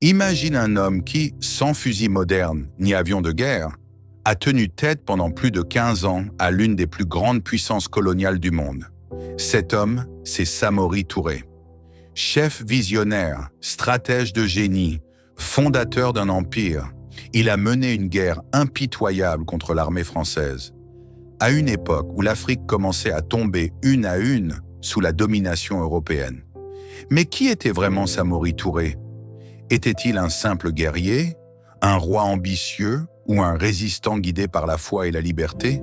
Imagine un homme qui, sans fusil moderne ni avion de guerre, a tenu tête pendant plus de 15 ans à l'une des plus grandes puissances coloniales du monde. Cet homme, c'est Samori Touré. Chef visionnaire, stratège de génie, fondateur d'un empire, il a mené une guerre impitoyable contre l'armée française. À une époque où l'Afrique commençait à tomber une à une sous la domination européenne. Mais qui était vraiment Samori Touré? Était-il un simple guerrier, un roi ambitieux ou un résistant guidé par la foi et la liberté?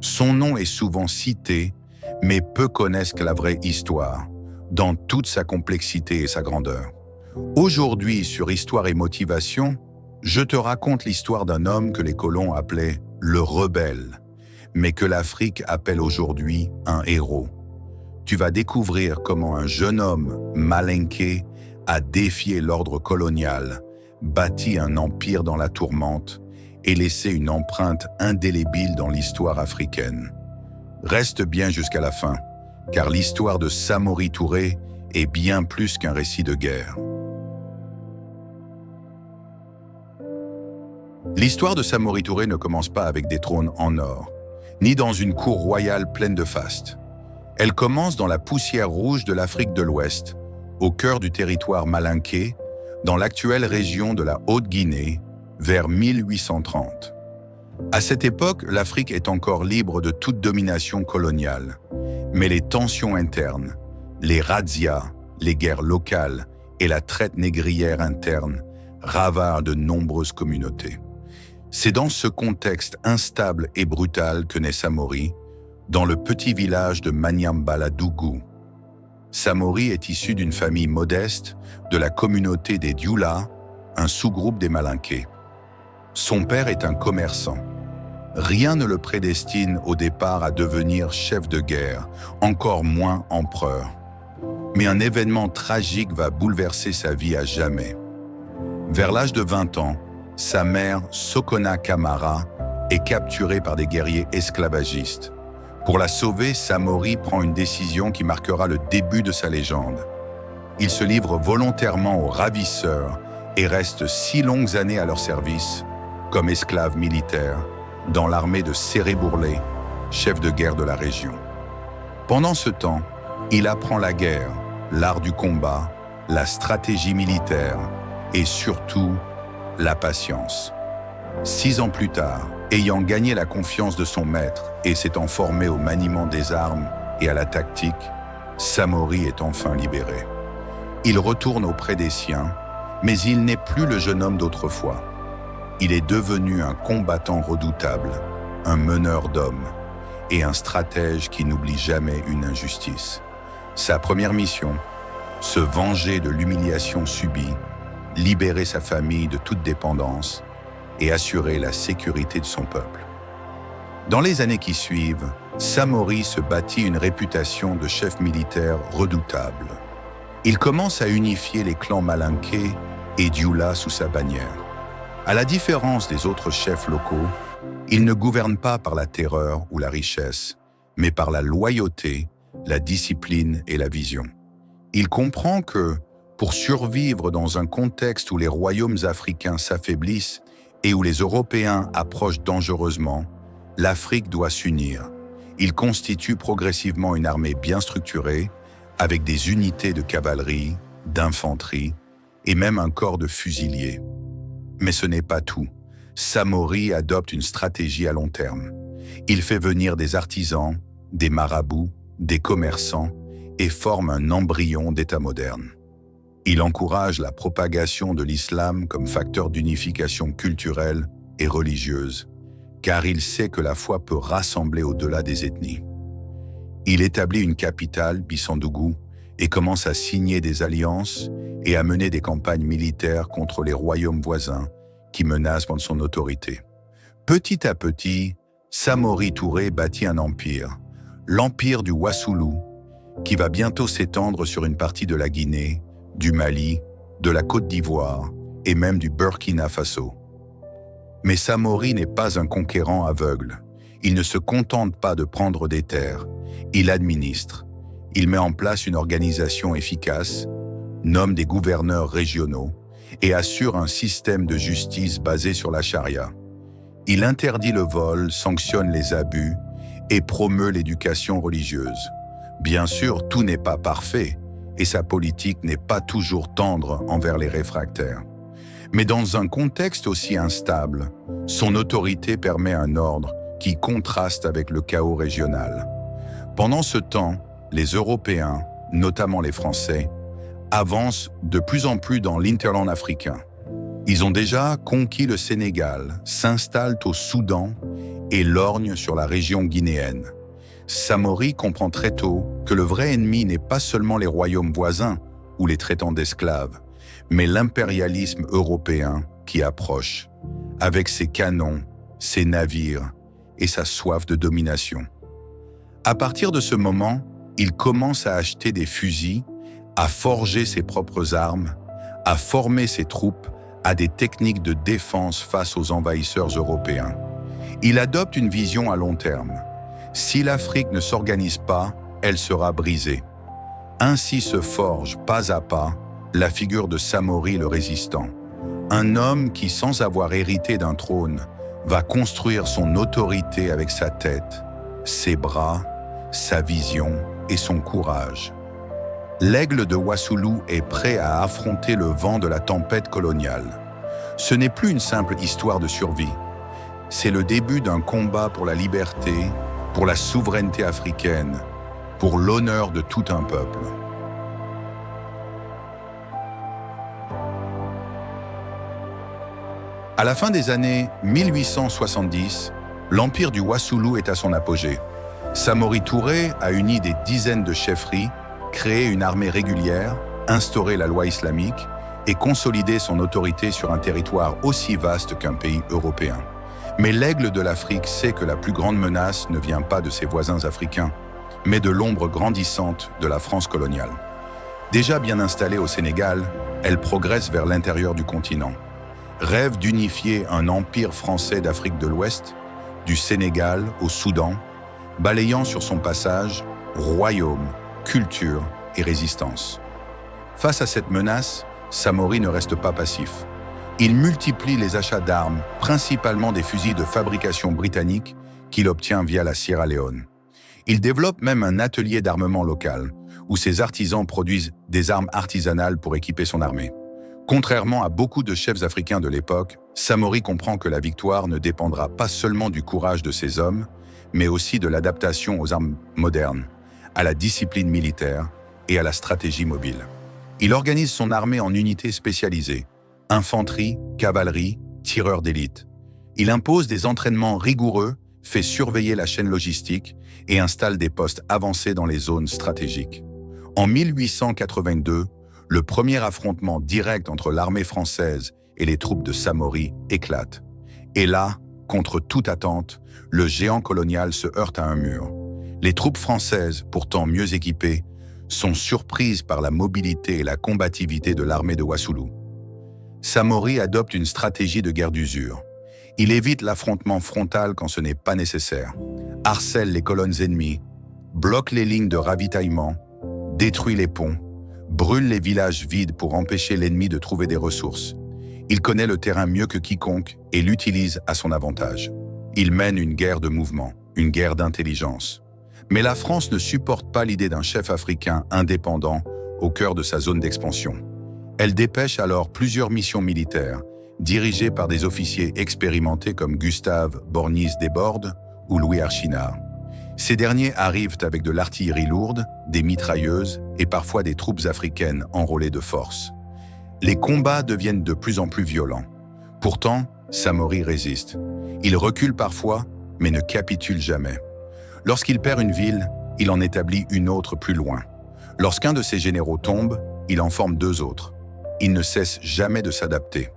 Son nom est souvent cité, mais peu connaissent la vraie histoire, dans toute sa complexité et sa grandeur. Aujourd'hui, sur Histoire et Motivation, je te raconte l'histoire d'un homme que les colons appelaient le rebelle, mais que l'Afrique appelle aujourd'hui un héros. Tu vas découvrir comment un jeune homme malinqué a défié l'ordre colonial, bâti un empire dans la tourmente et laissé une empreinte indélébile dans l'histoire africaine. Reste bien jusqu'à la fin, car l'histoire de Samori Touré est bien plus qu'un récit de guerre. L'histoire de Samori Touré ne commence pas avec des trônes en or, ni dans une cour royale pleine de faste. Elle commence dans la poussière rouge de l'Afrique de l'Ouest, au cœur du territoire malinké, dans l'actuelle région de la Haute-Guinée, vers 1830. À cette époque, l'Afrique est encore libre de toute domination coloniale. Mais les tensions internes, les razzias, les guerres locales et la traite négrière interne ravagent de nombreuses communautés. C'est dans ce contexte instable et brutal que naît Samori, dans le petit village de Manyambala-Dougou. Samori est issu d'une famille modeste de la communauté des Dioula, un sous-groupe des Malinqués. Son père est un commerçant. Rien ne le prédestine au départ à devenir chef de guerre, encore moins empereur. Mais un événement tragique va bouleverser sa vie à jamais. Vers l'âge de 20 ans, sa mère, Sokona Kamara, est capturée par des guerriers esclavagistes. Pour la sauver, Samori prend une décision qui marquera le début de sa légende. Il se livre volontairement aux ravisseurs et reste 6 longues années à leur service, comme esclave militaire, dans l'armée de Séré Bourlé, chef de guerre de la région. Pendant ce temps, il apprend la guerre, l'art du combat, la stratégie militaire et surtout la patience. 6 ans plus tard, ayant gagné la confiance de son maître et s'étant formé au maniement des armes et à la tactique, Samori est enfin libéré. Il retourne auprès des siens, mais il n'est plus le jeune homme d'autrefois. Il est devenu un combattant redoutable, un meneur d'hommes et un stratège qui n'oublie jamais une injustice. Sa première mission, se venger de l'humiliation subie, libérer sa famille de toute dépendance et assurer la sécurité de son peuple. Dans les années qui suivent, Samori se bâtit une réputation de chef militaire redoutable. Il commence à unifier les clans malinqués et Dioula sous sa bannière. À la différence des autres chefs locaux, il ne gouverne pas par la terreur ou la richesse, mais par la loyauté, la discipline et la vision. Il comprend que, pour survivre dans un contexte où les royaumes africains s'affaiblissent et où les Européens approchent dangereusement, l'Afrique doit s'unir. Il constitue progressivement une armée bien structurée, avec des unités de cavalerie, d'infanterie et même un corps de fusiliers. Mais ce n'est pas tout. Samori adopte une stratégie à long terme. Il fait venir des artisans, des marabouts, des commerçants et forme un embryon d'État moderne. Il encourage la propagation de l'islam comme facteur d'unification culturelle et religieuse, car il sait que la foi peut rassembler au-delà des ethnies. Il établit une capitale, Bissandougou, et commence à signer des alliances et à mener des campagnes militaires contre les royaumes voisins qui menacent son autorité. Petit à petit, Samori Touré bâtit un empire, l'empire du Wassoulou, qui va bientôt s'étendre sur une partie de la Guinée, du Mali, de la Côte d'Ivoire et même du Burkina Faso. Mais Samori n'est pas un conquérant aveugle. Il ne se contente pas de prendre des terres, il administre. Il met en place une organisation efficace, nomme des gouverneurs régionaux et assure un système de justice basé sur la charia. Il interdit le vol, sanctionne les abus et promeut l'éducation religieuse. Bien sûr, tout n'est pas parfait et sa politique n'est pas toujours tendre envers les réfractaires. Mais dans un contexte aussi instable, son autorité permet un ordre qui contraste avec le chaos régional. Pendant ce temps, les Européens, notamment les Français, avancent de plus en plus dans l'hinterland africain. Ils ont déjà conquis le Sénégal, s'installent au Soudan et lorgnent sur la région guinéenne. Samori comprend très tôt que le vrai ennemi n'est pas seulement les royaumes voisins ou les traitants d'esclaves, mais l'impérialisme européen qui approche, avec ses canons, ses navires et sa soif de domination. À partir de ce moment, il commence à acheter des fusils, à forger ses propres armes, à former ses troupes à des techniques de défense face aux envahisseurs européens. Il adopte une vision à long terme. Si l'Afrique ne s'organise pas, elle sera brisée. Ainsi se forge, pas à pas, la figure de Samori le résistant. Un homme qui, sans avoir hérité d'un trône, va construire son autorité avec sa tête, ses bras, sa vision et son courage. L'aigle de Wassoulou est prêt à affronter le vent de la tempête coloniale. Ce n'est plus une simple histoire de survie. C'est le début d'un combat pour la liberté, pour la souveraineté africaine, pour l'honneur de tout un peuple. À la fin des années 1870, l'empire du Wassoulou est à son apogée. Samori Touré a uni des dizaines de chefferies, créé une armée régulière, instauré la loi islamique et consolidé son autorité sur un territoire aussi vaste qu'un pays européen. Mais l'aigle de l'Afrique sait que la plus grande menace ne vient pas de ses voisins africains, mais de l'ombre grandissante de la France coloniale. Déjà bien installée au Sénégal, elle progresse vers l'intérieur du continent. Rêve d'unifier un empire français d'Afrique de l'Ouest, du Sénégal au Soudan, balayant sur son passage royaume, culture et résistance. Face à cette menace, Samori ne reste pas passif. Il multiplie les achats d'armes, principalement des fusils de fabrication britannique qu'il obtient via la Sierra Leone. Il développe même un atelier d'armement local, où ses artisans produisent des armes artisanales pour équiper son armée. Contrairement à beaucoup de chefs africains de l'époque, Samori comprend que la victoire ne dépendra pas seulement du courage de ses hommes, mais aussi de l'adaptation aux armes modernes, à la discipline militaire et à la stratégie mobile. Il organise son armée en unités spécialisées, infanterie, cavalerie, tireurs d'élite. Il impose des entraînements rigoureux, fait surveiller la chaîne logistique et installe des postes avancés dans les zones stratégiques. En 1882, le premier affrontement direct entre l'armée française et les troupes de Samori éclate. Et là, contre toute attente, le géant colonial se heurte à un mur. Les troupes françaises, pourtant mieux équipées, sont surprises par la mobilité et la combativité de l'armée de Wassoulou. Samori adopte une stratégie de guerre d'usure. Il évite l'affrontement frontal quand ce n'est pas nécessaire, harcèle les colonnes ennemies, bloque les lignes de ravitaillement, détruit les ponts, brûle les villages vides pour empêcher l'ennemi de trouver des ressources. Il connaît le terrain mieux que quiconque et l'utilise à son avantage. Il mène une guerre de mouvement, une guerre d'intelligence. Mais la France ne supporte pas l'idée d'un chef africain indépendant au cœur de sa zone d'expansion. Elle dépêche alors plusieurs missions militaires, dirigées par des officiers expérimentés comme Gustave Borgnisse-Desbordes ou Louis Archinard. Ces derniers arrivent avec de l'artillerie lourde, des mitrailleuses et parfois des troupes africaines enrôlées de force. Les combats deviennent de plus en plus violents. Pourtant, Samori résiste. Il recule parfois, mais ne capitule jamais. Lorsqu'il perd une ville, il en établit une autre plus loin. Lorsqu'un de ses généraux tombe, il en forme deux autres. Il ne cesse jamais de s'adapter.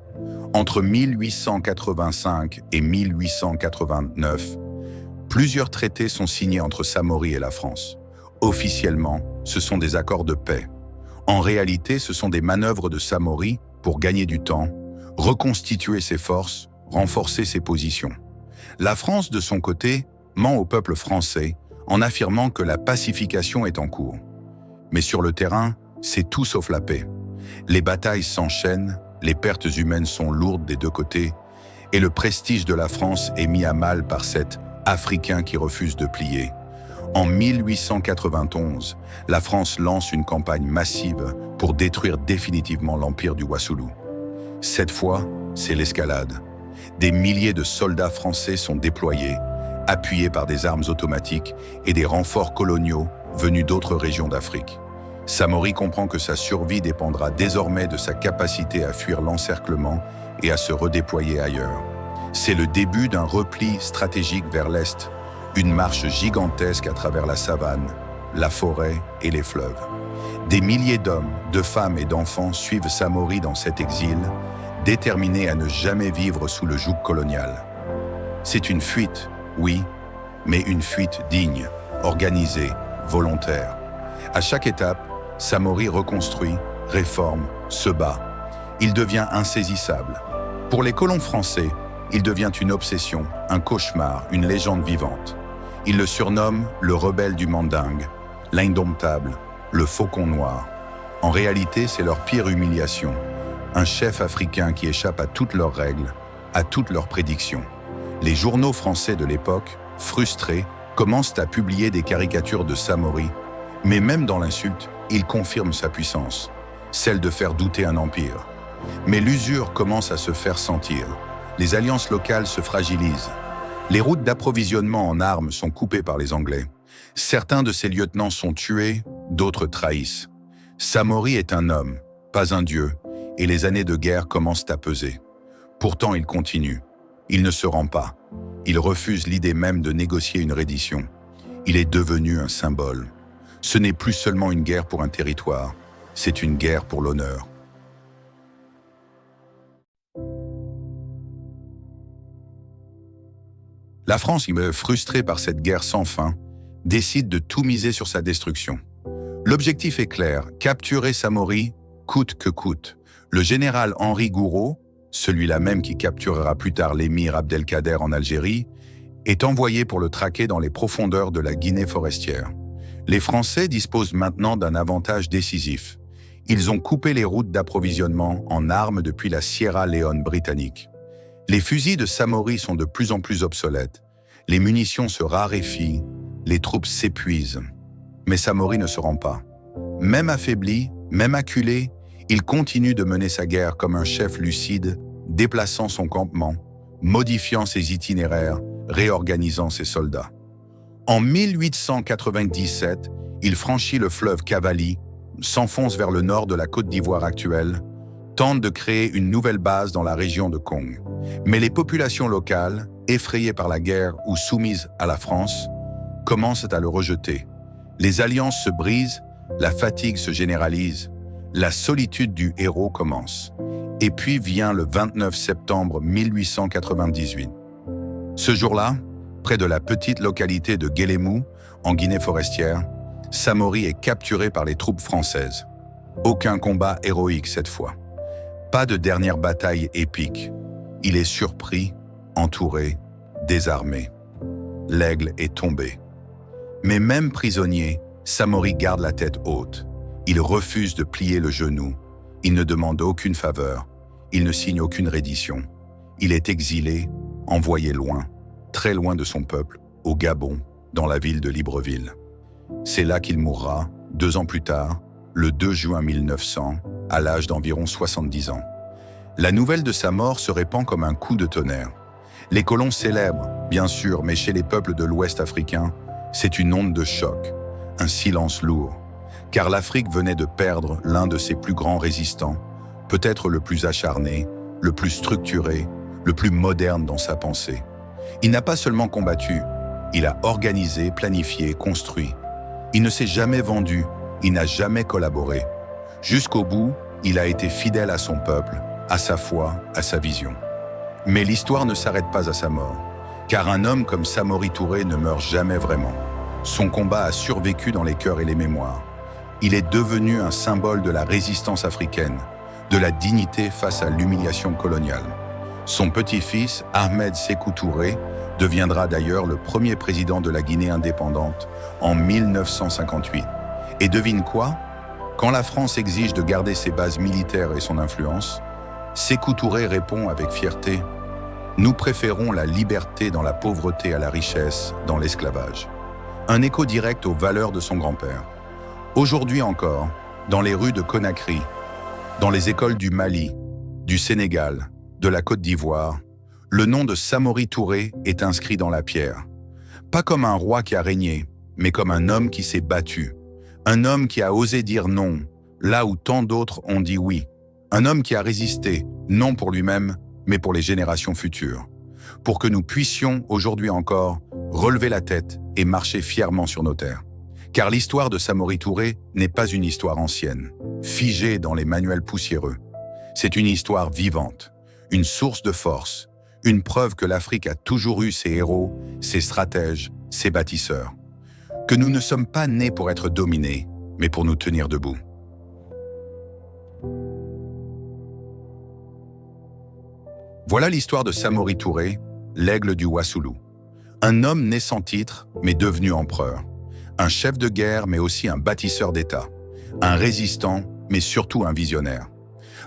Entre 1885 et 1889, plusieurs traités sont signés entre Samori et la France. Officiellement, ce sont des accords de paix. En réalité, ce sont des manœuvres de Samori pour gagner du temps, reconstituer ses forces, renforcer ses positions. La France, de son côté, ment au peuple français en affirmant que la pacification est en cours. Mais sur le terrain, c'est tout sauf la paix. Les batailles s'enchaînent, les pertes humaines sont lourdes des deux côtés et le prestige de la France est mis à mal par cet Africain qui refuse de plier. En 1891, la France lance une campagne massive pour détruire définitivement l'empire du Wassoulou. Cette fois, c'est l'escalade. Des milliers de soldats français sont déployés, appuyés par des armes automatiques et des renforts coloniaux venus d'autres régions d'Afrique. Samori comprend que sa survie dépendra désormais de sa capacité à fuir l'encerclement et à se redéployer ailleurs. C'est le début d'un repli stratégique vers l'Est, une marche gigantesque à travers la savane, la forêt et les fleuves. Des milliers d'hommes, de femmes et d'enfants suivent Samori dans cet exil, déterminés à ne jamais vivre sous le joug colonial. C'est une fuite, oui, mais une fuite digne, organisée, volontaire. À chaque étape, Samori reconstruit, réforme, se bat. Il devient insaisissable. Pour les colons français, il devient une obsession, un cauchemar, une légende vivante. Ils le surnomment le rebelle du Mandingue, l'indomptable, le faucon noir. En réalité, c'est leur pire humiliation. Un chef africain qui échappe à toutes leurs règles, à toutes leurs prédictions. Les journaux français de l'époque, frustrés, commencent à publier des caricatures de Samori, mais même dans l'insulte, il confirme sa puissance, celle de faire douter un empire. Mais l'usure commence à se faire sentir. Les alliances locales se fragilisent. Les routes d'approvisionnement en armes sont coupées par les Anglais. Certains de ses lieutenants sont tués, d'autres trahissent. Samori est un homme, pas un dieu, et les années de guerre commencent à peser. Pourtant, il continue. Il ne se rend pas. Il refuse l'idée même de négocier une reddition. Il est devenu un symbole. Ce n'est plus seulement une guerre pour un territoire, c'est une guerre pour l'honneur. La France, frustrée par cette guerre sans fin, décide de tout miser sur sa destruction. L'objectif est clair, capturer Samori coûte que coûte. Le général Henri Gouraud, celui-là même qui capturera plus tard l'émir Abdelkader en Algérie, est envoyé pour le traquer dans les profondeurs de la Guinée forestière. Les Français disposent maintenant d'un avantage décisif. Ils ont coupé les routes d'approvisionnement en armes depuis la Sierra Leone britannique. Les fusils de Samori sont de plus en plus obsolètes. Les munitions se raréfient, les troupes s'épuisent. Mais Samori ne se rend pas. Même affaibli, même acculé, il continue de mener sa guerre comme un chef lucide, déplaçant son campement, modifiant ses itinéraires, réorganisant ses soldats. En 1897, il franchit le fleuve Cavally, s'enfonce vers le nord de la Côte d'Ivoire actuelle, tente de créer une nouvelle base dans la région de Kong. Mais les populations locales, effrayées par la guerre ou soumises à la France, commencent à le rejeter. Les alliances se brisent, la fatigue se généralise, la solitude du héros commence. Et puis vient le 29 septembre 1898. Ce jour-là, près de la petite localité de Guélémou, en Guinée forestière, Samori est capturé par les troupes françaises. Aucun combat héroïque cette fois. Pas de dernière bataille épique. Il est surpris, entouré, désarmé. L'aigle est tombé. Mais même prisonnier, Samori garde la tête haute. Il refuse de plier le genou. Il ne demande aucune faveur. Il ne signe aucune reddition. Il est exilé, envoyé loin, très loin de son peuple, au Gabon, dans la ville de Libreville. C'est là qu'il mourra, 2 ans plus tard, le 2 juin 1900, à l'âge d'environ 70 ans. La nouvelle de sa mort se répand comme un coup de tonnerre. Les colons célèbrent, bien sûr, mais chez les peuples de l'Ouest africain, c'est une onde de choc, un silence lourd. Car l'Afrique venait de perdre l'un de ses plus grands résistants, peut-être le plus acharné, le plus structuré, le plus moderne dans sa pensée. Il n'a pas seulement combattu, il a organisé, planifié, construit. Il ne s'est jamais vendu, il n'a jamais collaboré. Jusqu'au bout, il a été fidèle à son peuple, à sa foi, à sa vision. Mais l'histoire ne s'arrête pas à sa mort, car un homme comme Samori Touré ne meurt jamais vraiment. Son combat a survécu dans les cœurs et les mémoires. Il est devenu un symbole de la résistance africaine, de la dignité face à l'humiliation coloniale. Son petit-fils, Ahmed Sékou Touré, deviendra d'ailleurs le premier président de la Guinée indépendante en 1958. Et devine quoi? Quand la France exige de garder ses bases militaires et son influence, Sékou Touré répond avec fierté « Nous préférons la liberté dans la pauvreté à la richesse, dans l'esclavage ». Un écho direct aux valeurs de son grand-père. Aujourd'hui encore, dans les rues de Conakry, dans les écoles du Mali, du Sénégal, de la Côte d'Ivoire, le nom de Samori Touré est inscrit dans la pierre. Pas comme un roi qui a régné, mais comme un homme qui s'est battu. Un homme qui a osé dire non, là où tant d'autres ont dit oui. Un homme qui a résisté, non pour lui-même, mais pour les générations futures. Pour que nous puissions, aujourd'hui encore, relever la tête et marcher fièrement sur nos terres. Car l'histoire de Samori Touré n'est pas une histoire ancienne, figée dans les manuels poussiéreux. C'est une histoire vivante, une source de force, une preuve que l'Afrique a toujours eu ses héros, ses stratèges, ses bâtisseurs. Que nous ne sommes pas nés pour être dominés, mais pour nous tenir debout. Voilà l'histoire de Samori Touré, l'aigle du Wassoulou. Un homme né sans titre, mais devenu empereur. Un chef de guerre, mais aussi un bâtisseur d'État. Un résistant, mais surtout un visionnaire.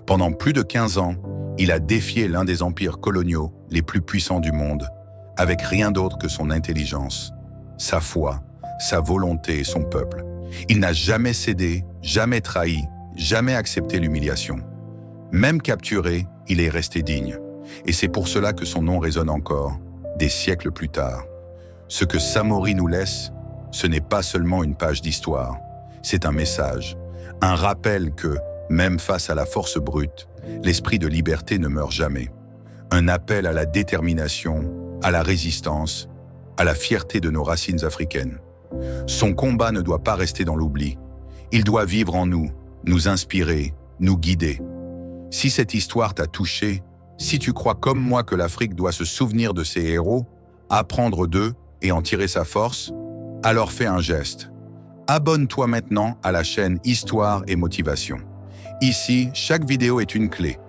Pendant plus de 15 ans, il a défié l'un des empires coloniaux les plus puissants du monde, avec rien d'autre que son intelligence, sa foi, sa volonté et son peuple. Il n'a jamais cédé, jamais trahi, jamais accepté l'humiliation. Même capturé, il est resté digne. Et c'est pour cela que son nom résonne encore, des siècles plus tard. Ce que Samori nous laisse, ce n'est pas seulement une page d'histoire, c'est un message, un rappel que, même face à la force brute, l'esprit de liberté ne meurt jamais. Un appel à la détermination, à la résistance, à la fierté de nos racines africaines. Son combat ne doit pas rester dans l'oubli. Il doit vivre en nous, nous inspirer, nous guider. Si cette histoire t'a touché, si tu crois comme moi que l'Afrique doit se souvenir de ses héros, apprendre d'eux et en tirer sa force, alors fais un geste. Abonne-toi maintenant à la chaîne Histoire et Motivation. Ici, chaque vidéo est une clé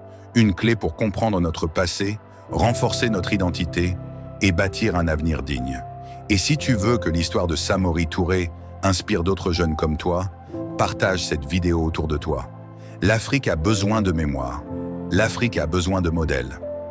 pour comprendre notre passé, renforcer notre identité et bâtir un avenir digne. Et si tu veux que l'histoire de Samori Touré inspire d'autres jeunes comme toi, partage cette vidéo autour de toi. L'Afrique a besoin de mémoire. L'Afrique a besoin de modèles.